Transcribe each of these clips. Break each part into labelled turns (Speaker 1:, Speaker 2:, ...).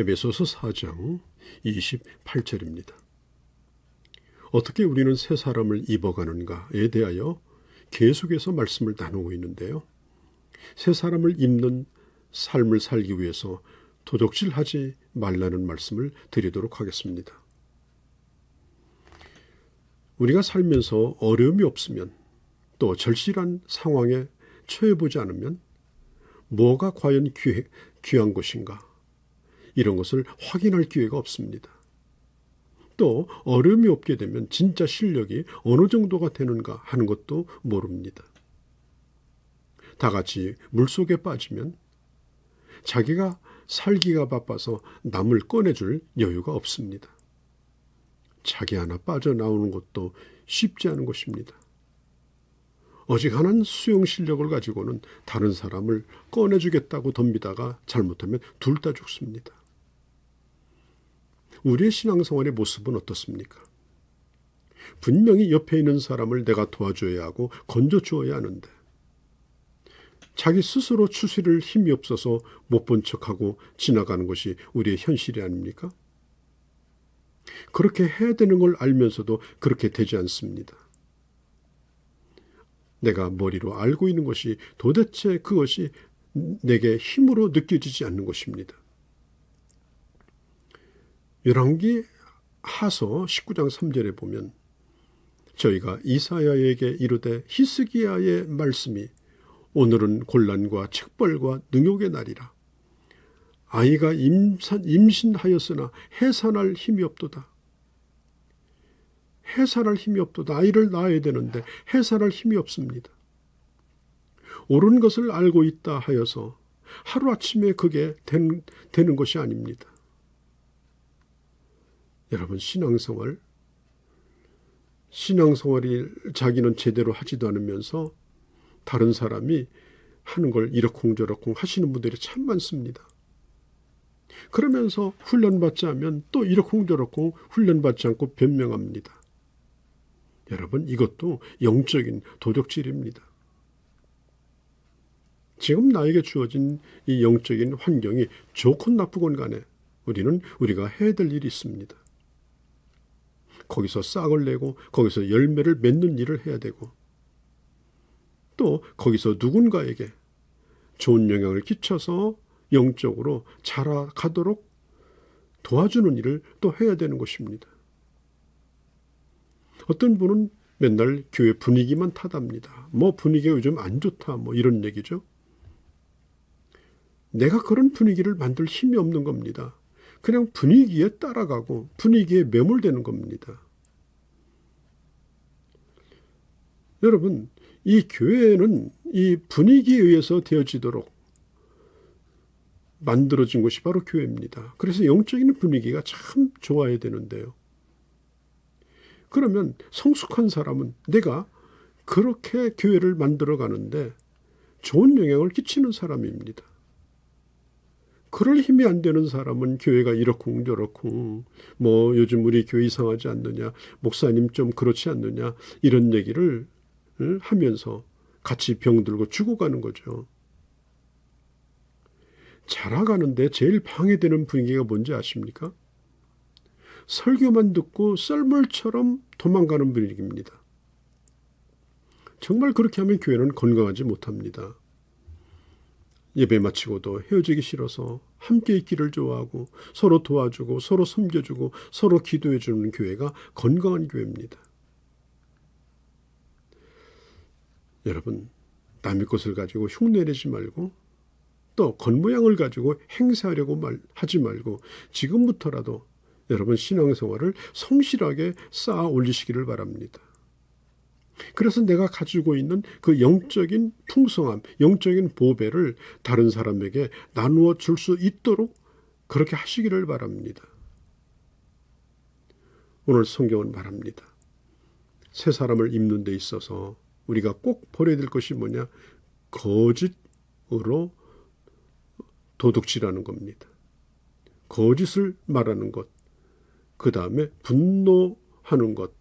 Speaker 1: 에베소서 4장 28절입니다. 어떻게 우리는 새 사람을 입어가는가에 대하여 계속해서 말씀을 나누고 있는데요. 새 사람을 입는 삶을 살기 위해서 도적질하지 말라는 말씀을 드리도록 하겠습니다. 우리가 살면서 어려움이 없으면, 또 절실한 상황에 처해보지 않으면 뭐가 과연 귀한 것인가, 이런 것을 확인할 기회가 없습니다. 또 어려움이 없게 되면 진짜 실력이 어느 정도가 되는가 하는 것도 모릅니다. 다 같이 물속에 빠지면 자기가 살기가 바빠서 남을 꺼내줄 여유가 없습니다. 자기 하나 빠져나오는 것도 쉽지 않은 것입니다. 어지간한 수영 실력을 가지고는 다른 사람을 꺼내주겠다고 덤비다가 잘못하면 둘 다 죽습니다. 우리의 신앙생활의 모습은 어떻습니까? 분명히 옆에 있는 사람을 내가 도와줘야 하고 건져주어야 하는데 자기 스스로 추스릴 힘이 없어서 못 본 척하고 지나가는 것이 우리의 현실이 아닙니까? 그렇게 해야 되는 걸 알면서도 그렇게 되지 않습니다. 내가 머리로 알고 있는 것이 도대체 그것이 내게 힘으로 느껴지지 않는 것입니다. 열왕기 하서 19장 3절에 보면 저희가 이사야에게 이르되 히스기야의 말씀이 오늘은 곤란과 책벌과 능욕의 날이라. 아이가 임신하였으나 해산할 힘이 없도다. 해산할 힘이 없도다. 아이를 낳아야 되는데 해산할 힘이 없습니다. 옳은 것을 알고 있다 하여서 하루아침에 그게 되는 것이 아닙니다. 여러분, 신앙생활이 자기는 제대로 하지도 않으면서 다른 사람이 하는 걸 이러쿵저러쿵 하시는 분들이 참 많습니다. 그러면서 훈련받지 않으면 또 이러쿵저러쿵 훈련받지 않고 변명합니다. 여러분, 이것도 영적인 도적질입니다. 지금 나에게 주어진 이 영적인 환경이 좋건 나쁘건 간에 우리가 해야 될 일이 있습니다. 거기서 싹을 내고 거기서 열매를 맺는 일을 해야 되고 또 거기서 누군가에게 좋은 영향을 끼쳐서 영적으로 자라가도록 도와주는 일을 또 해야 되는 것입니다. 어떤 분은 맨날 교회 분위기만 탓합니다. 분위기가 요즘 안 좋다 이런 얘기죠. 내가 그런 분위기를 만들 힘이 없는 겁니다. 그냥 분위기에 따라가고 분위기에 매몰되는 겁니다. 여러분, 이 교회는 이 분위기에 의해서 되어지도록 만들어진 것이 바로 교회입니다. 그래서 영적인 분위기가 참 좋아야 되는데요. 그러면 성숙한 사람은 내가 그렇게 교회를 만들어 가는데 좋은 영향을 끼치는 사람입니다. 그럴 힘이 안 되는 사람은 교회가 이러쿵저러쿵 요즘 우리 교회 이상하지 않느냐, 목사님 좀 그렇지 않느냐, 이런 얘기를 하면서 같이 병들고 죽어가는 거죠. 자라가는데 제일 방해되는 분위기가 뭔지 아십니까? 설교만 듣고 썰물처럼 도망가는 분위기입니다. 정말 그렇게 하면 교회는 건강하지 못합니다. 예배 마치고도 헤어지기 싫어서 함께 있기를 좋아하고 서로 도와주고 서로 섬겨주고 서로 기도해 주는 교회가 건강한 교회입니다. 여러분, 남의 것을 가지고 흉내내지 말고 또 겉모양을 가지고 행세하려고 하지 말고 지금부터라도 여러분 신앙생활을 성실하게 쌓아 올리시기를 바랍니다. 그래서 내가 가지고 있는 그 영적인 풍성함, 영적인 보배를 다른 사람에게 나누어 줄 수 있도록 그렇게 하시기를 바랍니다. 오늘 성경은 말합니다. 새 사람을 입는 데 있어서 우리가 꼭 버려야 될 것이 뭐냐? 거짓으로 도둑질하는 겁니다. 거짓을 말하는 것, 그 다음에 분노하는 것,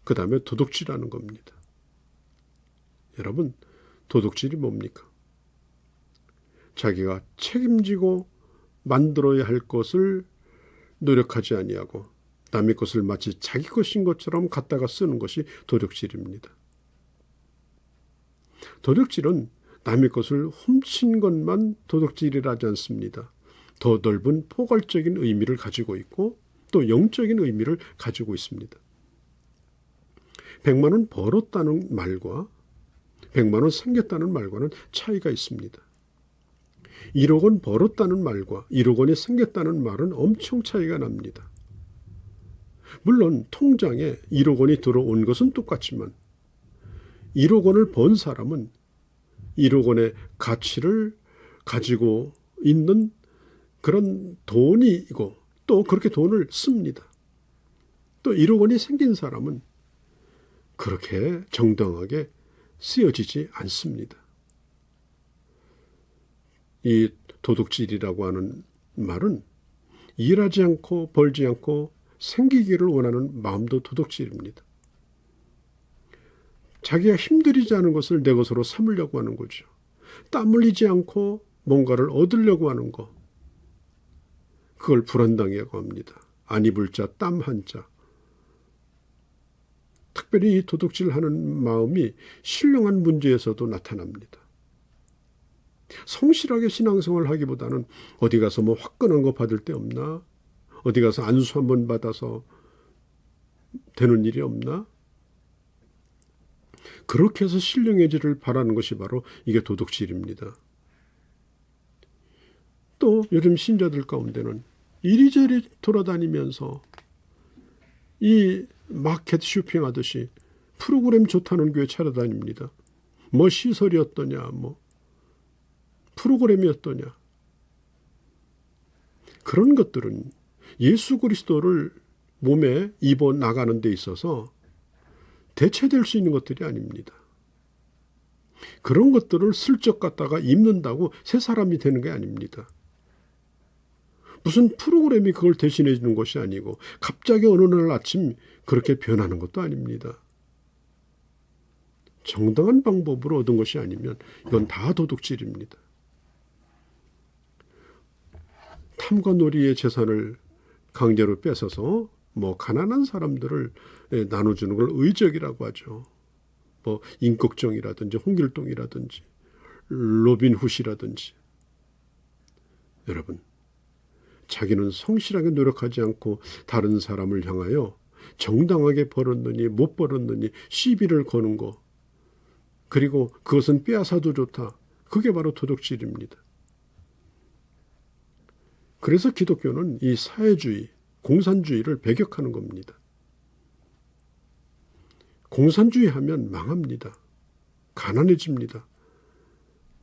Speaker 1: 그 다음에 도둑질하는 겁니다. 여러분, 도둑질이 뭡니까? 자기가 책임지고 만들어야 할 것을 노력하지 아니하고 남의 것을 마치 자기 것인 것처럼 갖다가 쓰는 것이 도둑질입니다. 도둑질은 남의 것을 훔친 것만 도둑질이라지 않습니다. 더 넓은 포괄적인 의미를 가지고 있고 또 영적인 의미를 가지고 있습니다. 100만 원 벌었다는 말과 100만 원 생겼다는 말과는 차이가 있습니다. 1억 원 벌었다는 말과 1억 원이 생겼다는 말은 엄청 차이가 납니다. 물론 통장에 1억 원이 들어온 것은 똑같지만 1억 원을 번 사람은 1억 원의 가치를 가지고 있는 그런 돈이고 또 그렇게 돈을 씁니다. 또 1억 원이 생긴 사람은 그렇게 정당하게 쓰여지지 않습니다. 이 도둑질이라고 하는 말은 일하지 않고 벌지 않고 생기기를 원하는 마음도 도둑질입니다. 자기가 힘들이지 않은 것을 내 것으로 삼으려고 하는 거죠. 땀 흘리지 않고 뭔가를 얻으려고 하는 것. 그걸 불안당이라고 합니다. 안 입을 자, 땀 한 자. 특별히 이 도둑질하는 마음이 신령한 문제에서도 나타납니다. 성실하게 신앙생활을 하기보다는 어디 가서 뭐 화끈한 거 받을 데 없나? 어디 가서 안수 한번 받아서 되는 일이 없나? 그렇게 해서 신령해지를 바라는 것이 바로 이게 도둑질입니다. 또 요즘 신자들 가운데는 이리저리 돌아다니면서 이 마켓 쇼핑하듯이 프로그램 좋다는 교회 찾아다닙니다. 뭐 시설이 어떠냐, 뭐 프로그램이 어떠냐. 그런 것들은 예수 그리스도를 몸에 입어 나가는 데 있어서 대체될 수 있는 것들이 아닙니다. 그런 것들을 슬쩍 갖다가 입는다고 새 사람이 되는 게 아닙니다. 무슨 프로그램이 그걸 대신해 주는 것이 아니고 갑자기 어느 날 아침 그렇게 변하는 것도 아닙니다. 정당한 방법으로 얻은 것이 아니면 이건 다 도둑질입니다. 탐과 놀이의 재산을 강제로 뺏어서 뭐 가난한 사람들을 나눠주는 걸 의적이라고 하죠. 뭐 임꺽정이라든지 홍길동이라든지 로빈훗이라든지. 여러분, 자기는 성실하게 노력하지 않고 다른 사람을 향하여 정당하게 벌었느니 못 벌었느니 시비를 거는 거, 그리고 그것은 빼앗아도 좋다. 그게 바로 도둑질입니다. 그래서 기독교는 이 사회주의, 공산주의를 배격하는 겁니다. 공산주의 하면 망합니다. 가난해집니다.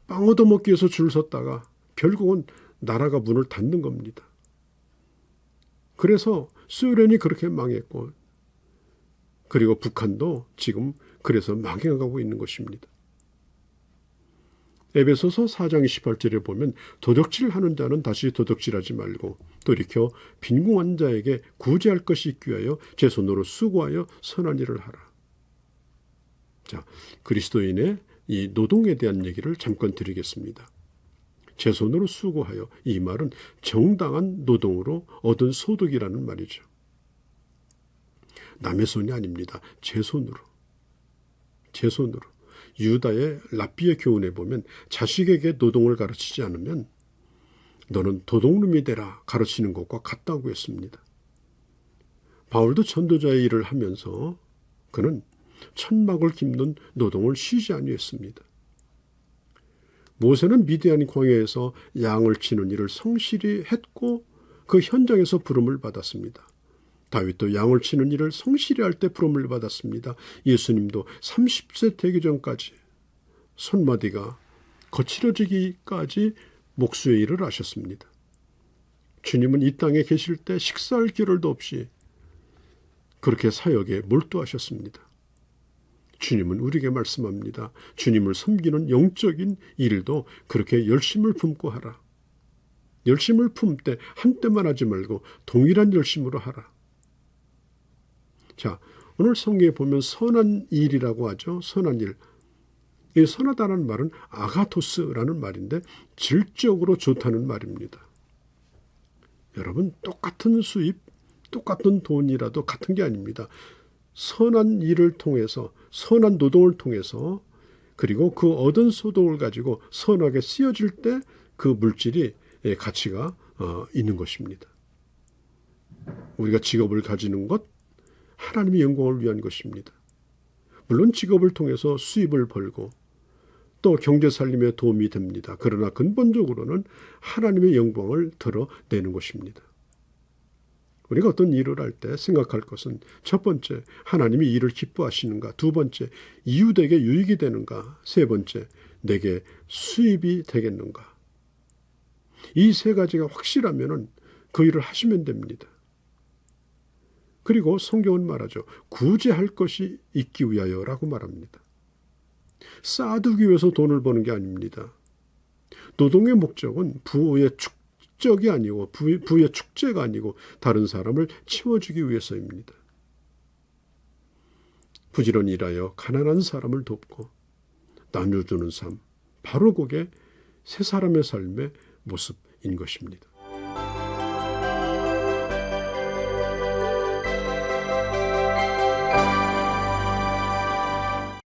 Speaker 1: 빵 얻어먹기 위해서 줄 섰다가 결국은 나라가 문을 닫는 겁니다. 그래서 소련이 그렇게 망했고, 그리고 북한도 지금 그래서 망해가고 있는 것입니다. 에베소서 4장 28절에 보면 도둑질하는 자는 다시 도둑질하지 말고 돌이켜 빈궁한 자에게 구제할 것이 있기 위하여 제 손으로 수고하여 선한 일을 하라. 자, 그리스도인의 이 노동에 대한 얘기를 잠깐 드리겠습니다. 제 손으로 수고하여, 이 말은 정당한 노동으로 얻은 소득이라는 말이죠. 남의 손이 아닙니다. 제 손으로. 제 손으로. 유다의 랍비의 교훈에 보면 자식에게 노동을 가르치지 않으면 너는 도둑놈이 되라 가르치는 것과 같다고 했습니다. 바울도 전도자의 일을 하면서 그는 천막을 깁는 노동을 쉬지 아니했습니다. 모세는 미디안 광야에서 양을 치는 일을 성실히 했고 그 현장에서 부름을 받았습니다. 다윗도 양을 치는 일을 성실히 할 때 부름을 받았습니다. 예수님도 30세 되기 전까지 손마디가 거칠어지기까지 목수의 일을 하셨습니다. 주님은 이 땅에 계실 때 식사할 겨를도 없이 그렇게 사역에 몰두하셨습니다. 주님은 우리에게 말씀합니다. 주님을 섬기는 영적인 일도 그렇게 열심을 품고 하라. 열심을 품되 한때만 하지 말고 동일한 열심으로 하라. 자, 오늘 성경에 보면 선한 일이라고 하죠. 선한 일. 이 선하다는 말은 아가토스라는 말인데 질적으로 좋다는 말입니다. 여러분, 똑같은 수입, 똑같은 돈이라도 같은 게 아닙니다. 선한 일을 통해서, 선한 노동을 통해서, 그리고 그 얻은 소득을 가지고 선하게 쓰여질 때 그 물질이 가치가 있는 것입니다. 우리가 직업을 가지는 것, 하나님의 영광을 위한 것입니다. 물론 직업을 통해서 수입을 벌고 또 경제 살림에 도움이 됩니다. 그러나 근본적으로는 하나님의 영광을 드러내는 것입니다. 우리가 어떤 일을 할 때 생각할 것은 첫 번째, 하나님이 일을 기뻐하시는가? 두 번째, 이웃에게 유익이 되는가? 세 번째, 내게 수입이 되겠는가? 이 세 가지가 확실하면 그 일을 하시면 됩니다. 그리고 성경은 말하죠. 구제할 것이 있기 위하여라고 말합니다. 쌓아두기 위해서 돈을 버는 게 아닙니다. 노동의 목적은 부의 축적이 아니고 부의 축제가 아니고 다른 사람을 채워주기 위해서입니다. 부지런히 일하여 가난한 사람을 돕고 나눠주는 삶, 바로 그게 새 사람의 삶의 모습인 것입니다.